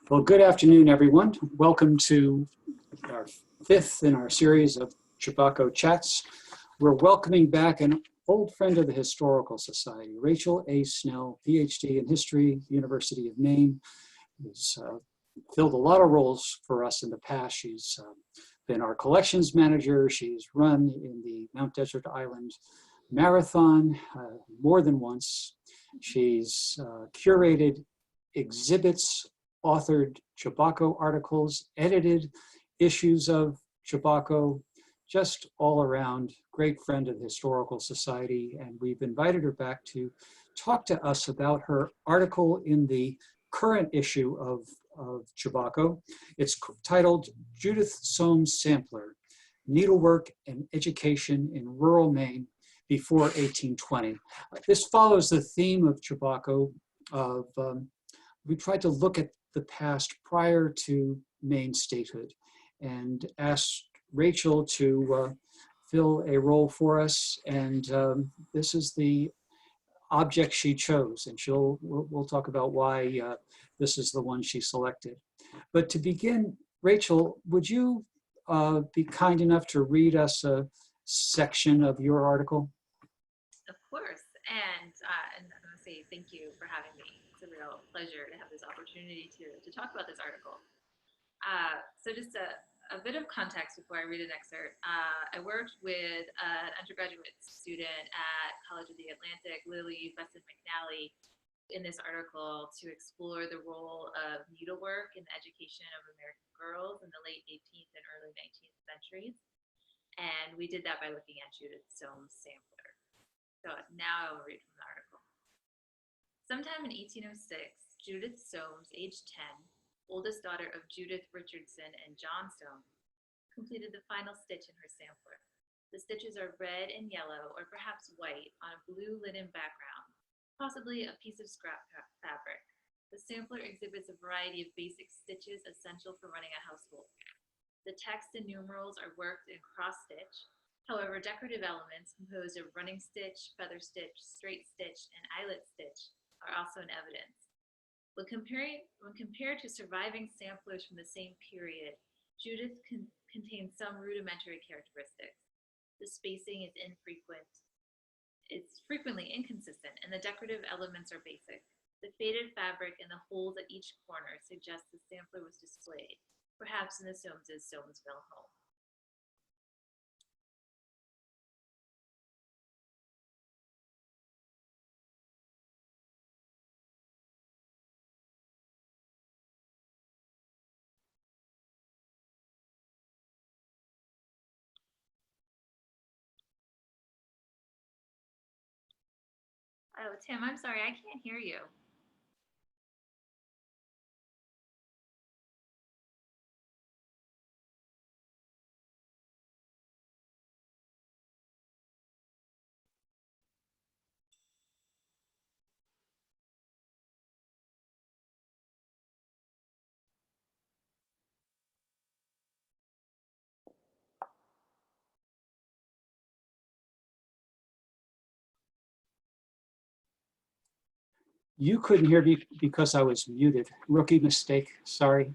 Well, good afternoon, everyone. Welcome to our fifth in our series of Chebacco Chats. We're welcoming back an old friend of the Historical Society, Rachel A. Snell, PhD in History, University of Maine. Has filled a lot of roles for us in the past. She's been our collections manager. She's run in the Mount Desert Island Marathon more than once. She's curated exhibits, authored Chebacco articles, edited issues of Chebacco, just all around great friend of the Historical Society. And we've invited her back to talk to us about her article in the current issue of Chebacco. It's titled Judith Somes Sampler, Needlework and Education in Rural Maine Before 1820. This follows the theme of Chebacco of we tried to look at the past prior to Maine statehood and asked Rachel to fill a role for us. And this is the object she chose, and we'll talk about why this is the one she selected. But to begin, Rachel, would you be kind enough to read us a section of your article? Of course, and I want to say thank you for having me. It's a real pleasure to have this opportunity to talk about this article. So just a bit of context before I read an excerpt. I worked with an undergraduate student at College of the Atlantic, Lily Besson-McNally, in this article to explore the role of needlework in the education of American girls in the late 18th and early 19th centuries. And we did that by looking at Judith Somes Sampler. So now I will read from the article. Sometime in 1806, Judith Soames, aged 10, oldest daughter of Judith Richardson and John Soames, completed the final stitch in her sampler. The stitches are red and yellow, or perhaps white, on a blue linen background, possibly a piece of scrap fabric. The sampler exhibits a variety of basic stitches essential for running a household. The text and numerals are worked in cross-stitch. However, decorative elements composed of running stitch, feather stitch, straight stitch, and eyelet stitch are also in evidence. When compared to surviving samplers from the same period, Judith contains some rudimentary characteristics. The spacing is infrequent. It's frequently inconsistent, and the decorative elements are basic. The faded fabric and the holes at each corner suggest the sampler was displayed, perhaps in the Soames' Soamesville home. Oh, Tim, I'm sorry, I can't hear you. You couldn't hear me because I was muted. Rookie mistake, sorry.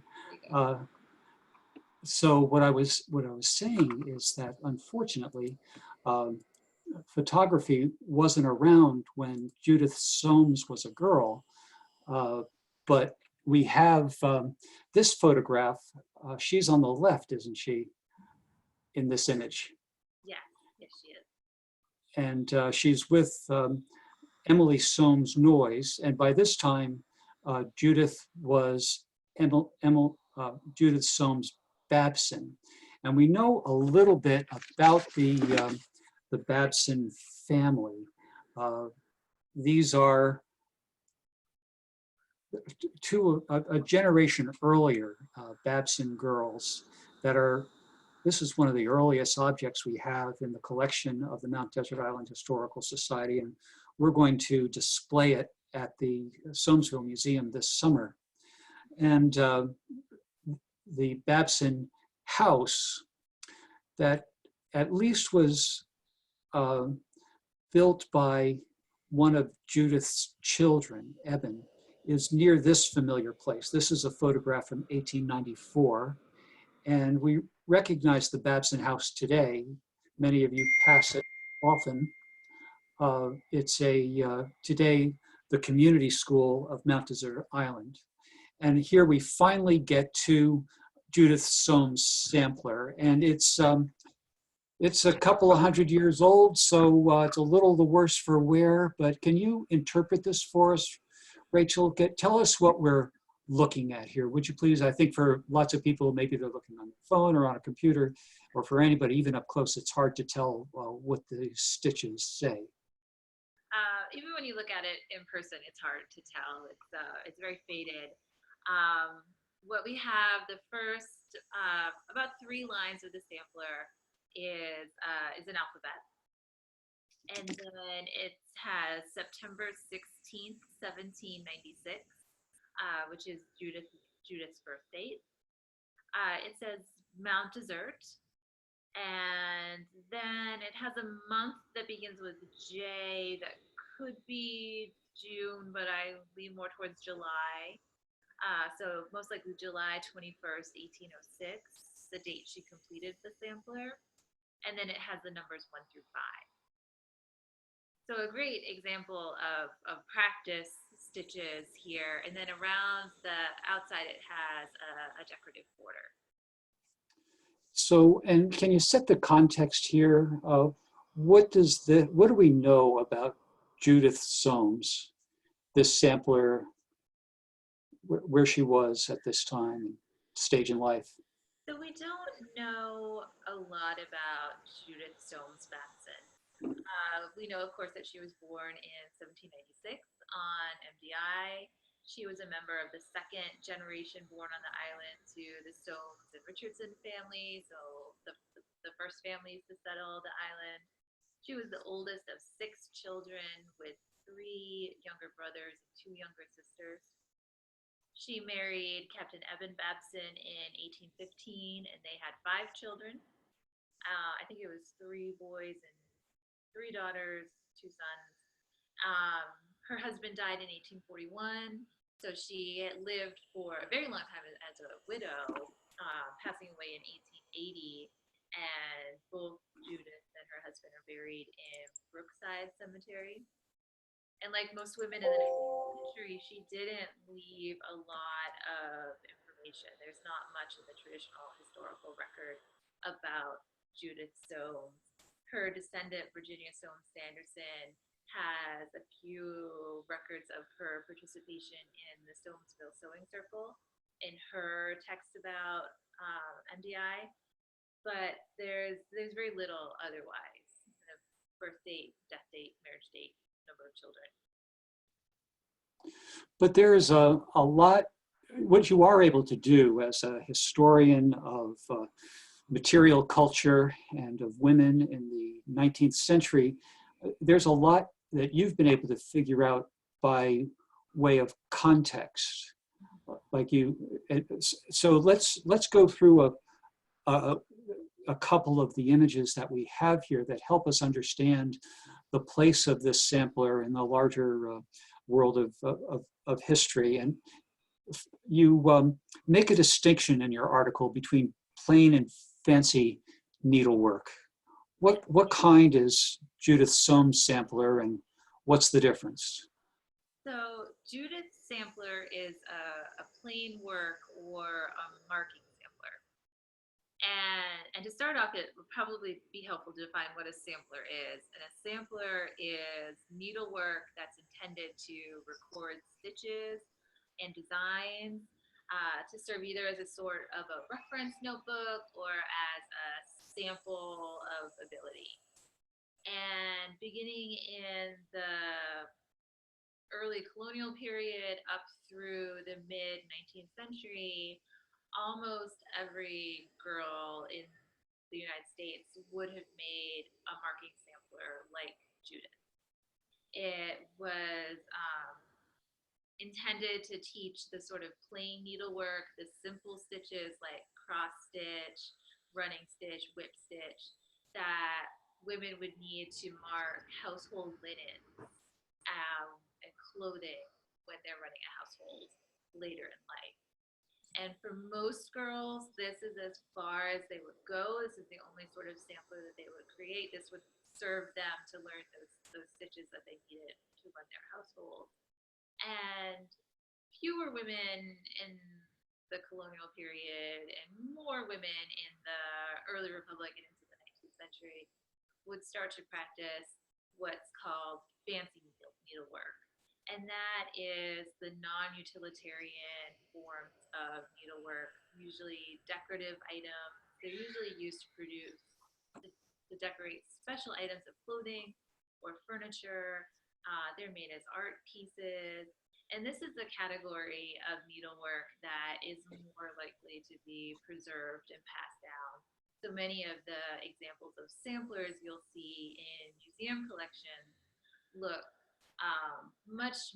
So what I was saying is that unfortunately, photography wasn't around when Judith Soames was a girl, but we have this photograph. She's on the left, isn't she, in this image? Yeah, yes, she is. And she's with Emily Soames Noyes, and by this time, Judith was Judith Soames Babson, and we know a little bit about the Babson family. These are a generation earlier Babson girls that are. This is one of the earliest objects we have in the collection of the Mount Desert Island Historical Society, and we're going to display it at the Soamesville Museum this summer. And the Babson house that at least was built by one of Judith's children, Eben, is near this familiar place. This is a photograph from 1894, and we recognize the Babson House today. Many of you pass it often. It's today the community school of Mount Desert Island. And here we finally get to Judith Somes Sampler, and it's a couple of hundred years old, so it's a little the worse for wear, but can you interpret this for us, Rachel? Tell us what we're looking at here, would you please? I think for lots of people, maybe they're looking on their phone or on a computer, or for anybody, even up close, it's hard to tell what the stitches say. Even when you look at it in person, it's hard to tell. It's very faded. What we have, the first about 3 lines of the sampler is an alphabet, and then it has September 16th, 1796, which is Judith's birth date. It says Mount Desert, and then it has a month that begins with J that could be June, but I lean more towards July. So most likely July 21st, 1806, the date she completed the sampler. And then it has the numbers 1 through 5. So a great example of practice stitches here. And then around the outside, it has a decorative border. So, and can you set the context here of what do we know about Judith Soames, this sampler, where she was at this time, stage in life? So we don't know a lot about Judith Soames Sampler. We know, of course, that she was born in 1796 on MDI. She was a member of the 2nd generation born on the island to the Soames and Richardson family, so the first families to settle the island. She was the oldest of 6 children with 3 younger brothers and 2 younger sisters. She married Captain Evan Babson in 1815, and they had 5 children. I think it was 3 boys and 3 daughters, 2 sons. Her husband died in 1841, so she lived for a very long time as a widow, passing away in 1880. And both Judith and her husband are buried in Brookside Cemetery. And like most women in the 19th century, she didn't leave a lot of information. There's not much in the traditional historical record about Judith Soames. Her descendant, Virginia Soames Sanderson, has a few records of her participation in the Soamesville Sewing Circle in her text about MDI, but there's very little otherwise. Kind of birth date, death date, marriage date, number of children. But there's a lot, what you are able to do as a historian of material culture and of women in the 19th century, there's a lot that you've been able to figure out by way of context. So let's go through a couple of the images that we have here that help us understand the place of this sampler in the larger world of history. And you make a distinction in your article between plain and fancy needlework. What kind is Judith Somes Sampler, and what's the difference? So Judith Sampler is a plain work or a marking sampler. And to start off, it would probably be helpful to define what a sampler is. And a sampler is needlework that's intended to record stitches and designs to serve either as a sort of a reference notebook or as a sample of ability. And beginning in the early colonial period up through the mid 19th century, almost every girl in the United States would have made a marking sampler like Judith. It was intended to teach the sort of plain needlework, the simple stitches like cross stitch, running stitch, whip stitch, that women would need to mark household linen and clothing when they're running a household later in life. And for most girls, this is as far as they would go. This is the only sort of sampler that they would create. This would serve them to learn those stitches that they needed to run their household. And fewer women in the colonial period and more women in the early Republic and into the 19th century would start to practice what's called fancy needlework. And that is the non-utilitarian forms of needlework, usually decorative items. They're usually used to produce, to decorate special items of clothing or furniture. They're made as art pieces. And this is a category of needlework that is more likely to be preserved and passed down. So many of the examples of samplers you'll see in museum collections look much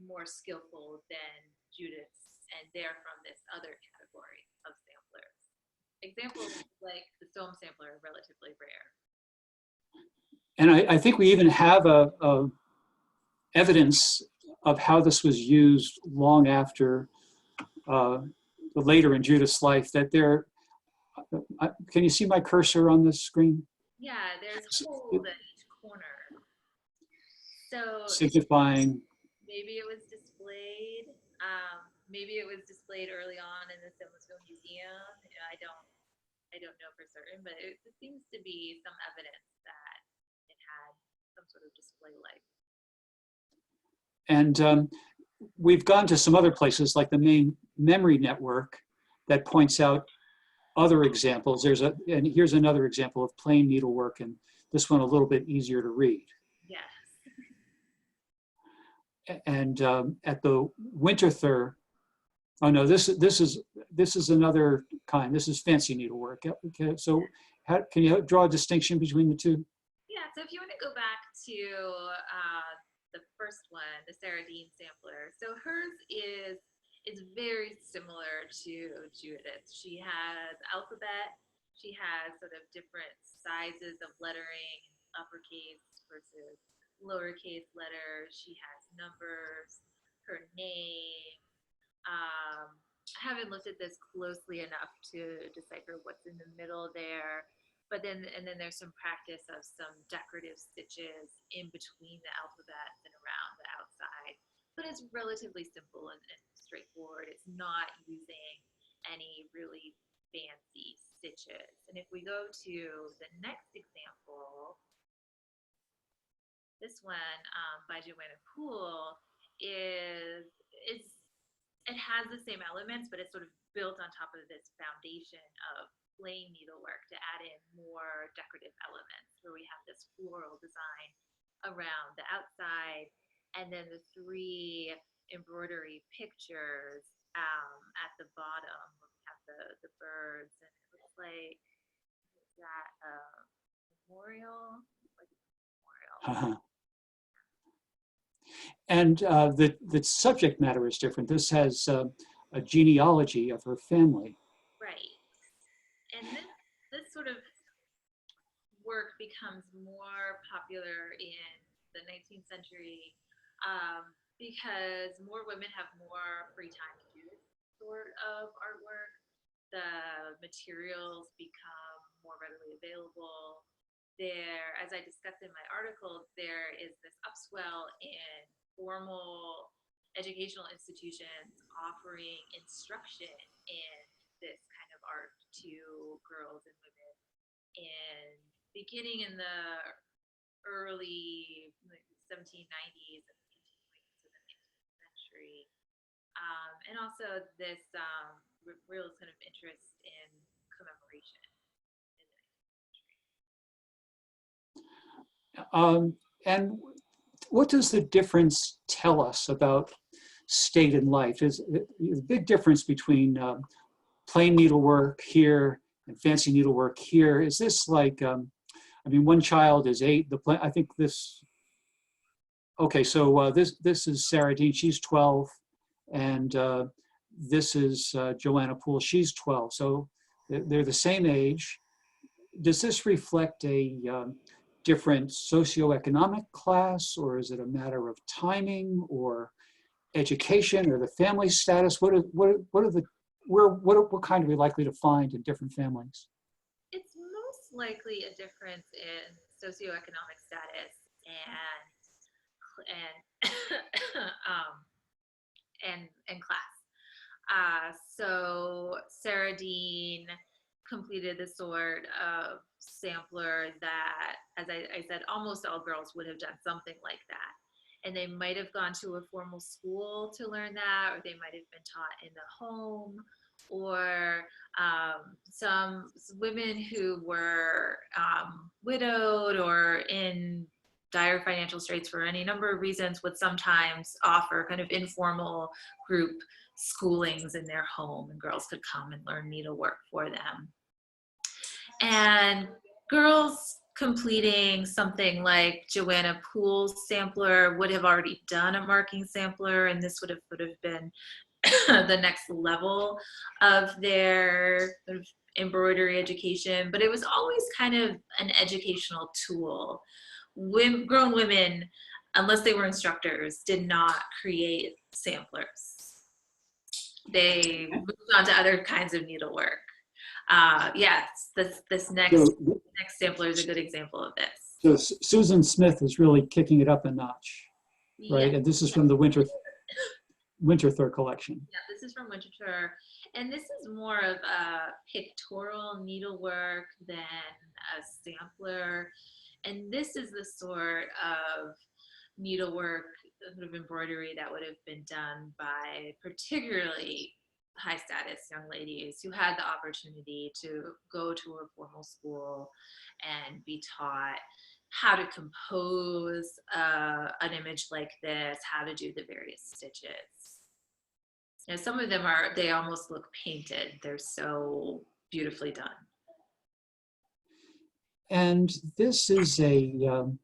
more skillful than Judith's, and they're from this other category of samplers. Examples like the Soames Sampler are relatively rare. And I think we even have a evidence of how this was used long after later in Judith's life, that there, can you see my cursor on this screen? Yeah, there's holes at each corner. So signifying. Maybe it was displayed. Maybe it was displayed early on in the Smithsonian Museum. I don't know for certain, but it seems to be some evidence that it had some sort of display life. And we've gone to some other places like the Maine Memory Network that points out other examples. And here's another example of plain needlework, and this one a little bit easier to read. Yes. And at the Winterthur, oh no, this is another kind. This is fancy needlework. Okay, so can you draw a distinction between the two? Yeah, so if you want to go back to the first one, the Sarah Dean sampler. So hers is very similar to Judith. She has alphabet. She has sort of different sizes of lettering, uppercase versus lowercase letters. She has numbers, her name. I haven't looked at this closely enough to decipher what's in the middle there. But then there's some practice of some decorative stitches in between the alphabets and around the outside. But it's relatively simple and straightforward. It's not using any really fancy stitches. And if we go to the next example, this one by Joanna Poole it has the same elements, but it's sort of built on top of this foundation of plain needlework to add in more decorative elements, where we have this floral design around the outside, and then the 3 embroidery pictures at the bottom. We have the birds, and it looks like, is that a memorial? Like a memorial. And the subject matter is different. This has a genealogy of her family. Right. And this sort of work becomes more popular in the 19th century because more women have more free time to do this sort of artwork. The materials become more readily available. There, as I discussed in my article, there is this upswell in formal educational institutions offering instruction in this kind of art to girls and women, and beginning in the early 1790s and continuing into the 19th century. And also this real kind of interest in commemoration in the 19th century. And what does the difference tell us about state and life? Is the big difference between plain needlework here and fancy needlework here? Is this like, I mean, one child is 8. I think this. Okay, so this is Sarah Dean. She's 12, and this is Joanna Poole. She's 12. So they're the same age. Does this reflect a different socioeconomic class, or is it a matter of timing, or education or the family status? What kind are we likely to find in different families? It's most likely a difference in socioeconomic status and and class. So Sarah Dean completed the sort of sampler that, as I said, almost all girls would have done something like that. And they might have gone to a formal school to learn that, or they might have been taught in the home, or some women who were widowed or in dire financial straits for any number of reasons would sometimes offer kind of informal group schoolings in their home, and girls could come and learn needlework for them. And girls completing something like Joanna Poole's sampler would have already done a marking sampler, and this would have been the next level of their sort of embroidery education. But it was always kind of an educational tool. Grown women, unless they were instructors, did not create samplers. They moved on to other kinds of needlework. Yes, this next sampler is a good example of this. So Susan Smith is really kicking it up a notch, right? Yeah. And this is from the Winterthur collection. Yeah, this is from Winterthur, and this is more of a pictorial needlework than a sampler. And this is the sort of needlework, sort of embroidery that would have been done by particularly high status young ladies who had the opportunity to go to a formal school and be taught how to compose an image like this, how to do the various stitches. You know, some of them they almost look painted. They're so beautifully done. And this is in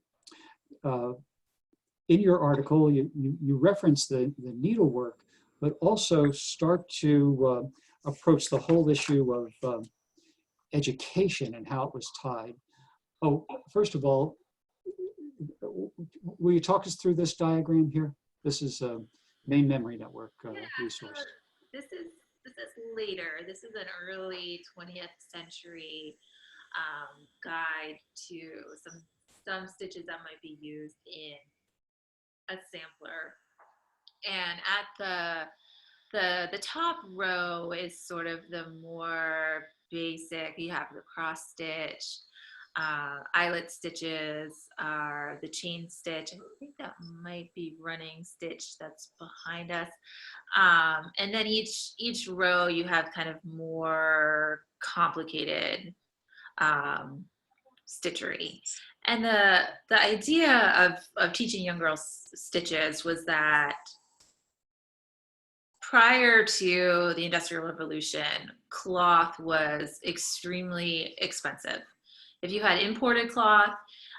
your article, you reference the needlework, but also start to approach the whole issue of education and how it was tied. Oh, first of all, will you talk us through this diagram here? This is a Maine Memory Network resource. This is later. This is an early 20th century guide to some stitches that might be used in a sampler. And at the top row is sort of the more basic. You have the cross stitch, eyelet stitches, are the chain stitch. I think that might be running stitch that's behind us. And then each row you have kind of more complicated stitchery. And the idea of teaching young girls stitches was that prior to the Industrial Revolution, cloth was extremely expensive. If you had imported cloth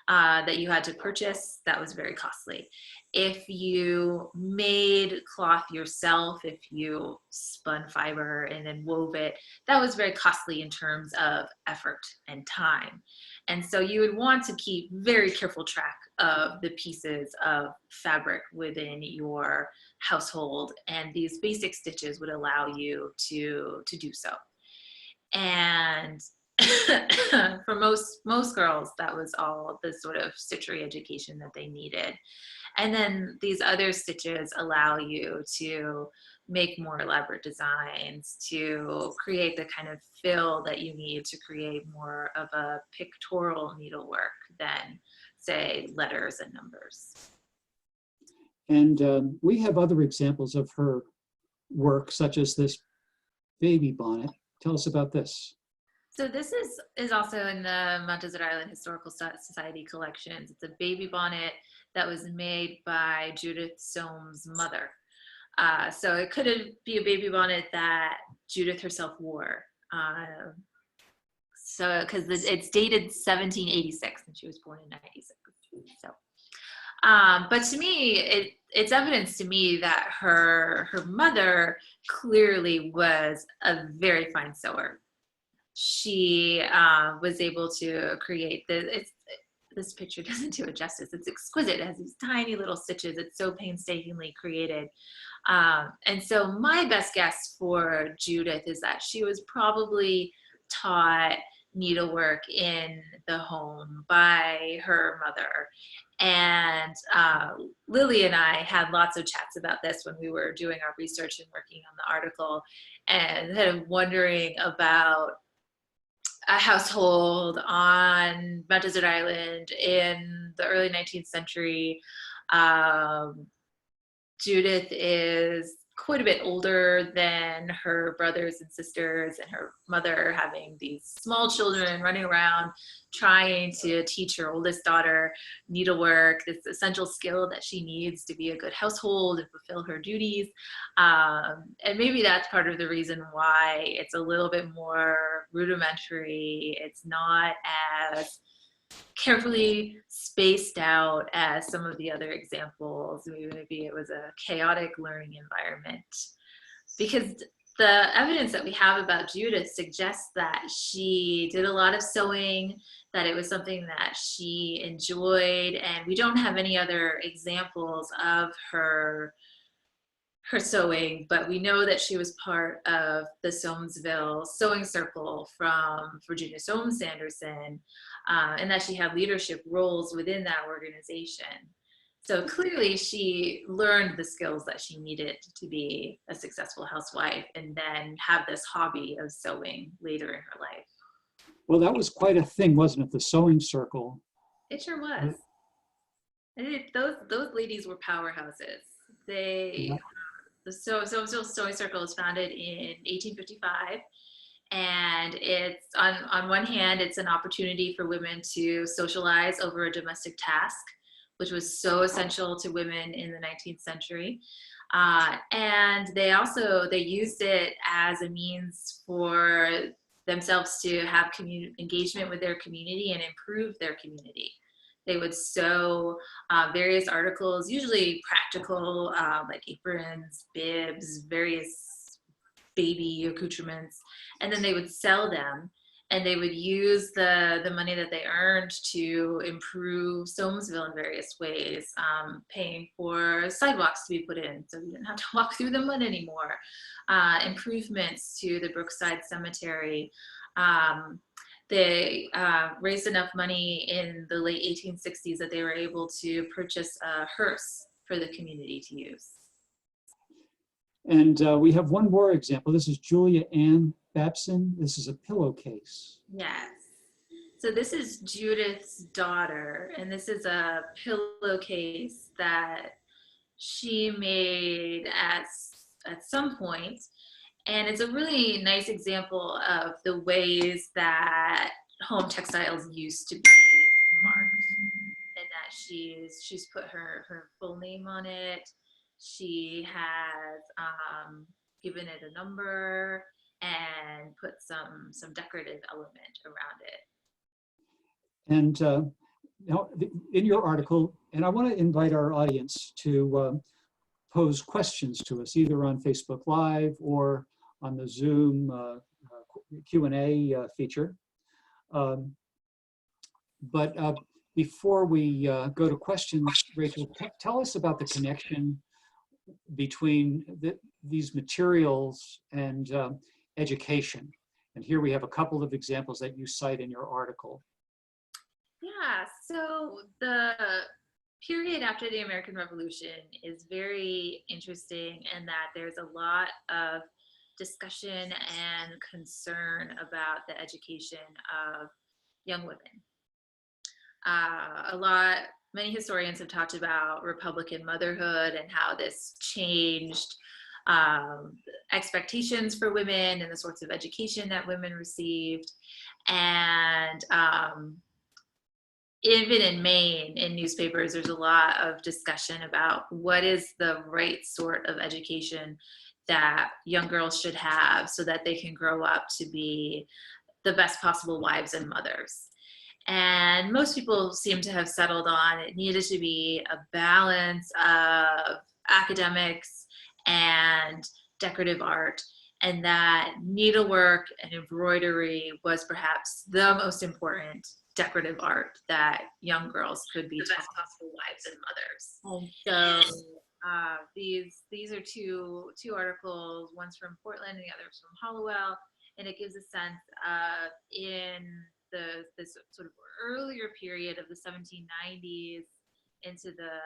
that you had to purchase, that was very costly. If you made cloth yourself, if you spun fiber and then wove it, that was very costly in terms of effort and time. And so you would want to keep very careful track of the pieces of fabric within your household, and these basic stitches would allow you to do so. And for most girls, that was all the sort of stitchery education that they needed. And then these other stitches allow you to make more elaborate designs, to create the kind of fill that you need to create more of a pictorial needlework than, say, letters and numbers. And we have other examples of her work, such as this baby bonnet. Tell us about this. So this is also in the Mount Desert Island Historical Society collections. It's a baby bonnet that was made by Judith Soames' mother. So it could be a baby bonnet that Judith herself wore. So because it's dated 1786 and she was born in 96. So, but to me, it's evidence to me that her mother clearly was a very fine sewer. She was able to create this picture doesn't do it justice. It's exquisite. It has these tiny little stitches. It's so painstakingly created. And so my best guess for Judith is that she was probably taught needlework in the home by her mother. And Lily and I had lots of chats about this when we were doing our research and working on the article, and kind of wondering about a household on Mount Desert Island in the early 19th century. Judith is quite a bit older than her brothers and sisters, and her mother having these small children running around trying to teach her oldest daughter needlework, this essential skill that she needs to be a good household and fulfill her duties. And maybe that's part of the reason why it's a little bit more rudimentary. It's not as carefully spaced out as some of the other examples. Maybe it was a chaotic learning environment, because the evidence that we have about Judith suggests that she did a lot of sewing, that it was something that she enjoyed, and we don't have any other examples of her sewing, but we know that she was part of the Soamesville Sewing Circle from Virginia Soames Sanderson, and that she had leadership roles within that organization. So clearly she learned the skills that she needed to be a successful housewife, and then have this hobby of sewing later in her life. Well, that was quite a thing, wasn't it? The sewing circle. It sure was. Those ladies were powerhouses. Yeah. The Soamesville Sewing Circle was founded in 1855, and it's on one hand, it's an opportunity for women to socialize over a domestic task, which was so essential to women in the 19th century. And they used it as a means for themselves to have engagement with their community and improve their community. They would sew various articles, usually practical, like aprons, bibs, various baby accoutrements, and then they would sell them, and they would use the money that they earned to improve Soamesville in various ways, paying for sidewalks to be put in so you didn't have to walk through the mud anymore, improvements to the Brookside Cemetery. They raised enough money in the late 1860s that they were able to purchase a hearse for the community to use. And we have one more example. This is Julia Ann Babson. This is a pillowcase. Yes. So this is Judith's daughter, and this is a pillowcase that she made at some point. And it's a really nice example of the ways that home textiles used to be marked, and that she's put her full name on it. She has given it a number and put some decorative element around it. And now in your article, and I want to invite our audience to pose questions to us, either on Facebook Live or on the Zoom Q&A feature. But before we go to questions, Rachel, tell us about the connection between these materials and education. And here we have a couple of examples that you cite in your article. Yeah, so the period after the American Revolution is very interesting in that there's a lot of discussion and concern about the education of young women. Many historians have talked about Republican motherhood and how this changed expectations for women and the sorts of education that women received. And even in Maine, in newspapers, there's a lot of discussion about what is the right sort of education that young girls should have so that they can grow up to be the best possible wives and mothers. And most people seem to have settled on it needed to be a balance of academics and decorative art, and that needlework and embroidery was perhaps the most important decorative art that young girls could be the best possible wives and mothers. And so These are two articles. One's from Portland and the other's from Hollowell, and it gives a sense of in this sort of earlier period of the 1790s into the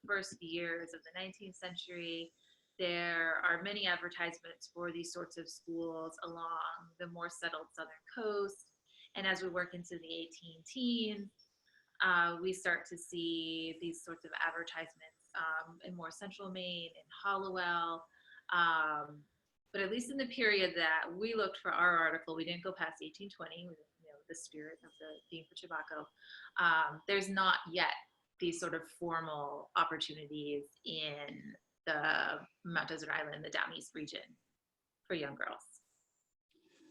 first years of the 19th century. There are many advertisements for these sorts of schools along the more settled southern coast. And as we work into the 18 teens, we start to see these sorts of advertisements in more central Maine, in Hollowell. But at least in the period that we looked for our article, we didn't go past 1820, with, the spirit of the theme for Chebacco. There's not yet these sort of formal opportunities in the Mount Desert Island, the Down East region for young girls.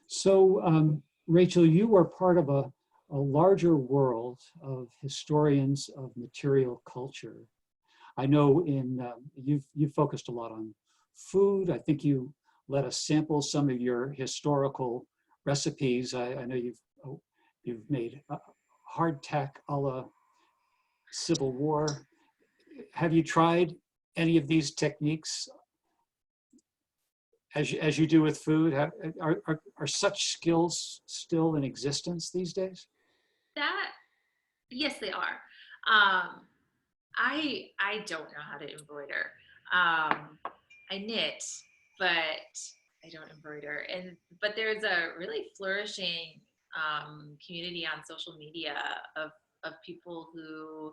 So, Rachel, you are part of a larger world of historians of material culture. I know you've focused a lot on food. I think you let us sample some of your historical recipes. I know you've made hardtack a la Civil War. Have you tried any of these techniques as you do with food? Are such skills still in existence these days? Yes, they are. I don't know how to embroider. I knit, but I don't embroider. But there's a really flourishing community on social media of people who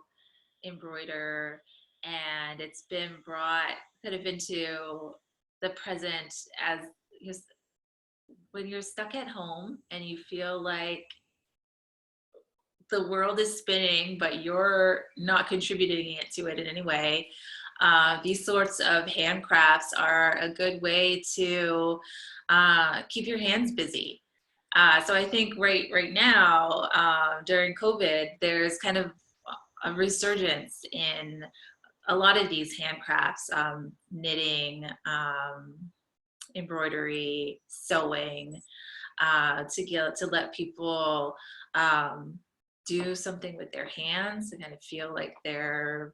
embroider, and it's been brought kind of into the present as when you're stuck at home and you feel like the world is spinning, but you're not contributing to it in any way. These sorts of handcrafts are a good way to keep your hands busy. So I think right now, during COVID, there's kind of a resurgence in a lot of these handcrafts, knitting, embroidery, sewing, to let people do something with their hands and kind of feel like they're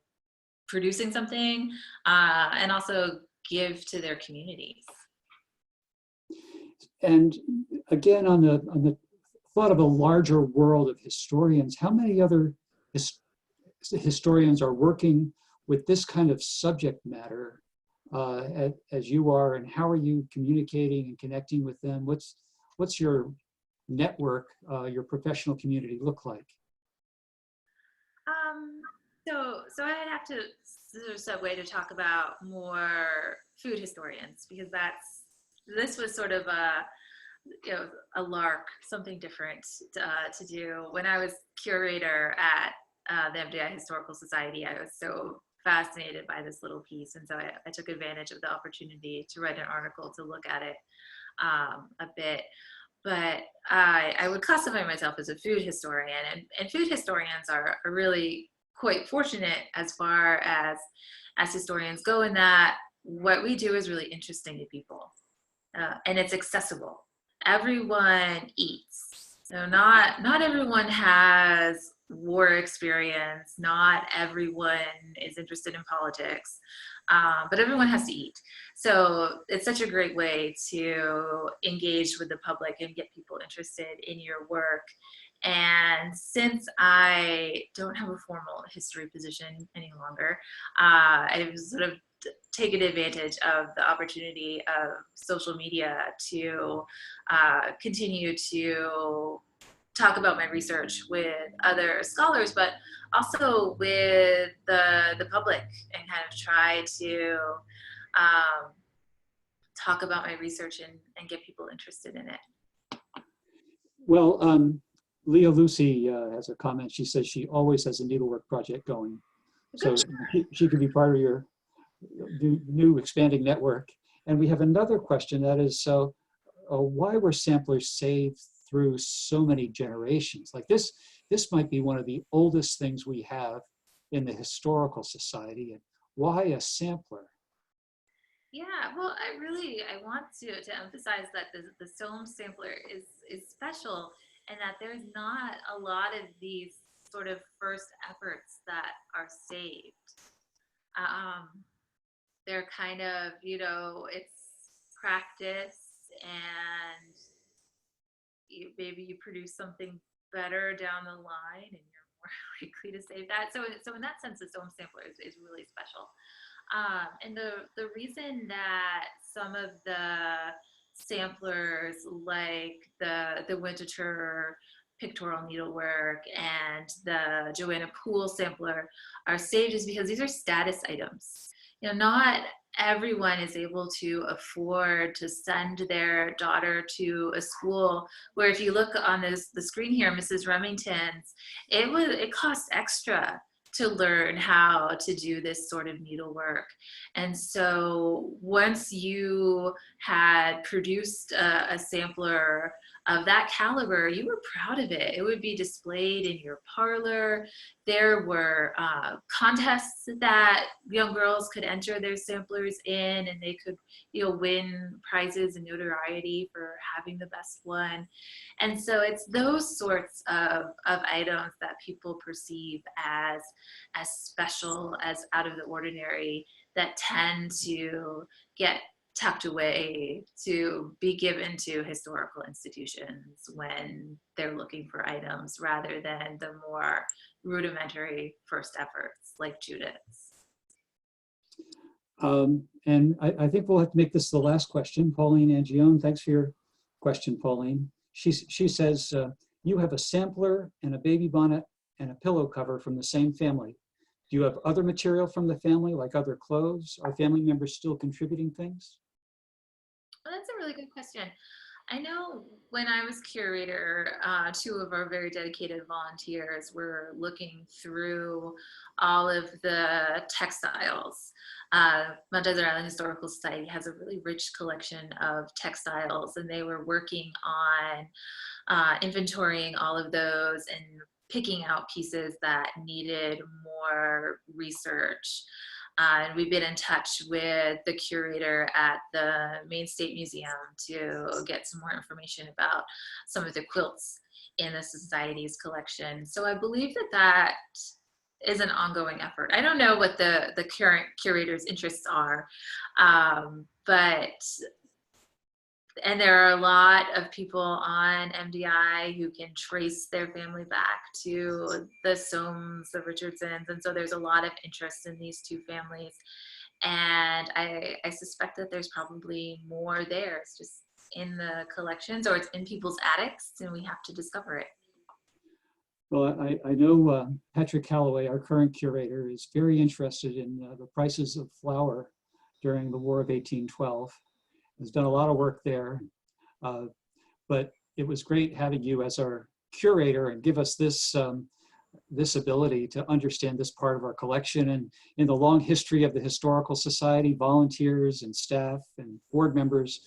producing something, and also give to their communities. And again, on the thought of a larger world of historians, how many other historians are working with this kind of subject matter as you are, and how are you communicating and connecting with them? What's your network, your professional community look like? So I'd have to sort of segue to talk about more food historians, because this was sort of a lark, something different to do. When I was curator at the MDI Historical Society, I was so fascinated by this little piece, and so I took advantage of the opportunity to write an article to look at it a bit. But I would classify myself as a food historian, and food historians are really quite fortunate as far as historians go, in that what we do is really interesting to people, and it's accessible. Everyone eats. So not everyone has war experience. Not everyone is interested in politics, but everyone has to eat. So it's such a great way to engage with the public and get people interested in your work. And since I don't have a formal history position any longer, I've sort of taken advantage of the opportunity of social media to continue to talk about my research with other scholars, but also with the public, and kind of try to talk about my research and get people interested in it. Well, Leah Lucy has a comment. She says she always has a needlework project going. So she could be part of your new expanding network. And we have another question that is, why were samplers saved through so many generations? Like this might be one of the oldest things we have in the Historical Society. And why a sampler? Yeah, well, I want to emphasize that the Soames Sampler is special, and that there's not a lot of these sort of first efforts that are saved. they're kind of, it's practice, and maybe you produce something better down the line and you're more likely to save that. So in that sense, the Soames Sampler is really special. And the reason that some of the samplers, like the Winterthur pictorial needlework and the Joanna Poole sampler, are saved is because these are status items. Not everyone is able to afford to send their daughter to a school where, if you look on the screen here, Mrs. Remington's, it costs extra to learn how to do this sort of needlework. And so once you had produced a sampler of that caliber, you were proud of it. It would be displayed in your parlor. There were contests that young girls could enter their samplers in, and they could, win prizes and notoriety for having the best one. And so it's those sorts of items that people perceive as special, as out of the ordinary, that tend to get tucked away to be given to historical institutions when they're looking for items, rather than the more rudimentary first efforts like Judith's. And I think we'll have to make this the last question. Pauline Angione, thanks for your question, Pauline. She says, you have a sampler and a baby bonnet and a pillow cover from the same family. Do you have other material from the family, like other clothes? Are family members still contributing things? Well, that's a really good question. I know when I was curator, two of our very dedicated volunteers were looking through all of the textiles. Mount Desert Island Historical Society has a really rich collection of textiles, and they were working on inventorying all of those and picking out pieces that needed more research. And we've been in touch with the curator at the Maine State Museum to get some more information about some of the quilts in the Society's collection. So I believe that is an ongoing effort. I don't know what the current curator's interests are, and there are a lot of people on MDI who can trace their family back to the Soames, the Richardsons, and so there's a lot of interest in these two families. And I suspect that there's probably more there. It's just in the collections, or it's in people's attics, and we have to discover it. Well, I know Patrick Calloway, our current curator, is very interested in the prices of flour during the War of 1812. Has done a lot of work there, but it was great having you as our curator and give us this this ability to understand this part of our collection. And in the long history of the Historical Society, volunteers and staff and board members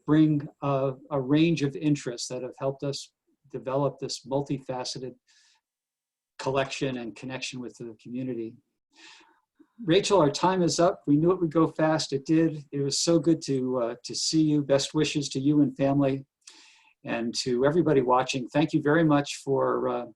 bring a range of interests that have helped us develop this multifaceted collection and connection with the community. Rachel, our time is up. We knew it would go fast. It did. It was so good to see you. Best wishes to you and family, and to everybody watching. Thank you very much for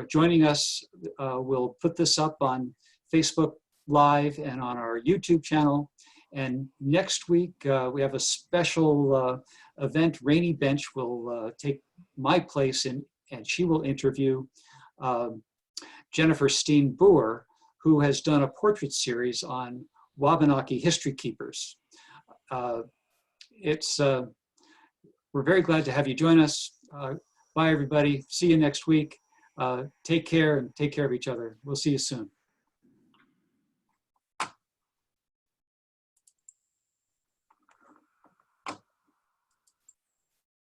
joining us. We'll put this up on Facebook Live and on our YouTube channel. And next week we have a special event. Rainy Bench will take my place and she will interview Jennifer Steen-Boer, who has done a portrait series on Wabanaki history keepers. We're very glad to have you join us. Bye, everybody. See you next week. Take care and take care of each other. We'll see you soon.